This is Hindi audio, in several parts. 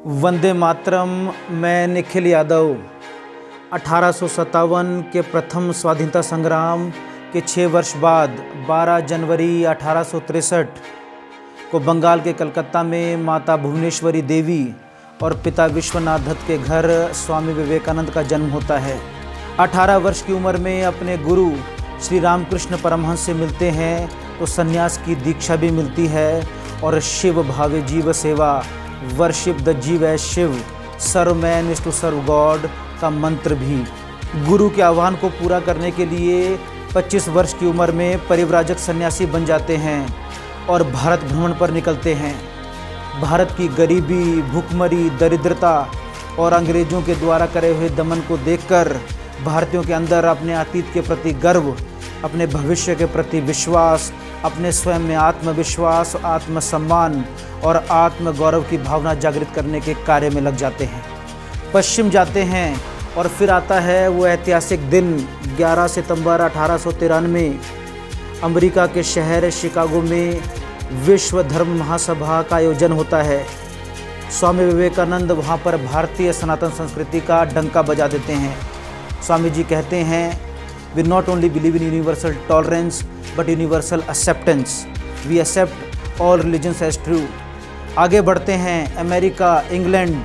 वंदे मातरम। मैं निखिल यादव 1857 के प्रथम स्वाधीनता संग्राम के 6 वर्ष बाद 12 जनवरी 1863 को बंगाल के कलकत्ता में माता भुवनेश्वरी देवी और पिता विश्वनाथ दत्त के घर स्वामी विवेकानंद का जन्म होता है। 18 वर्ष की उम्र में अपने गुरु श्री रामकृष्ण परमहंस से मिलते हैं तो सन्यास की दीक्षा भी मिलती है और शिव भावे जीव सेवा, worship the jiva as Shiva, serve man is to serve God का मंत्र भी। गुरु के आह्वान को पूरा करने के लिए 25 वर्ष की उम्र में परिव्राजक सन्यासी बन जाते हैं और भारत भ्रमण पर निकलते हैं। भारत की गरीबी, भूखमरी, दरिद्रता और अंग्रेजों के द्वारा करे हुए दमन को देखकर भारतीयों के अंदर अपने अतीत के प्रति गर्व, अपने भविष्य के प्रति विश्वास, अपने स्वयं में आत्मविश्वास, आत्मसम्मान और आत्मगौरव की भावना जागृत करने के कार्य में लग जाते हैं। पश्चिम जाते हैं और फिर आता है वो ऐतिहासिक दिन 11 सितंबर 1893। अमेरिका के शहर शिकागो में विश्व धर्म महासभा का आयोजन होता है। स्वामी विवेकानंद वहाँ पर भारतीय सनातन संस्कृति का डंका बजा देते हैं। स्वामी जी कहते हैं, we not only believe in universal tolerance but universal acceptance, we accept all religions as true. आगे बढ़ते हैं, America, England,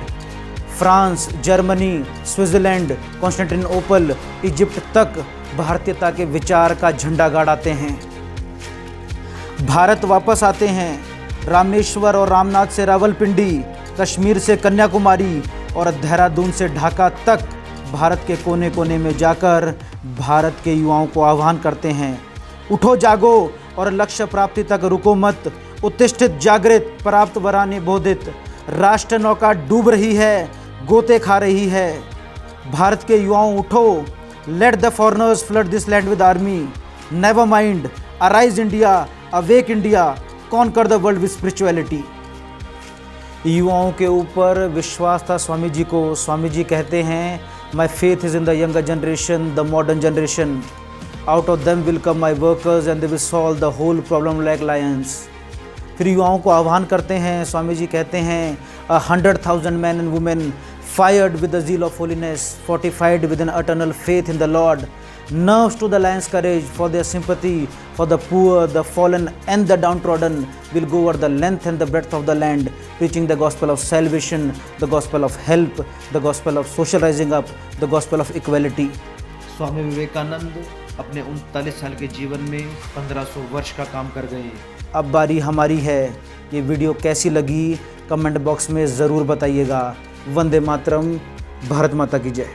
France, Germany, Switzerland, Constantinople, Egypt तक भारतीयता के विचार का झंडा गाड़ाते हैं। भारत वापस आते हैं। रामेश्वर और रामनाथ से रावलपिंडी, कश्मीर से कन्याकुमारी और देहरादून से ढाका तक भारत के कोने कोने में जाकर भारत के युवाओं को आह्वान करते हैं, उठो जागो और लक्ष्य प्राप्ति तक रुको मत, उत्तिष्ठित जागृत प्राप्त वरानि बोधित। राष्ट्र नौका डूब रही है, गोते खा रही है। भारत के युवाओं उठो, let the foreigners flood this land with army, never mind, arise India, awake India, conquer the world with spirituality. युवाओं के ऊपर विश्वास था स्वामी जी को। स्वामी जी कहते हैं, my faith is in the younger generation, the modern generation, out of them will come my workers and they will solve the whole problem like lions. फिर युवाओं को आह्वान करते हैं। स्वामी जी कहते हैं, 100,000 men and women fired with the zeal of holiness, fortified with an eternal faith in the Lord, nerves to the lion's courage for their sympathy for the poor, the fallen and the downtrodden, will go over the length and the breadth of the land, preaching the gospel of salvation, the gospel of help, the gospel of social rising up, the gospel of equality। Swami Vivekananda अपने 39 साल के जीवन में 1500 वर्ष का काम कर गए। अब बारी हमारी है। ये वीडियो कैसी लगी कमेंट बॉक्स में ज़रूर बताइएगा। वंदे मातरम। भारत माता की जय।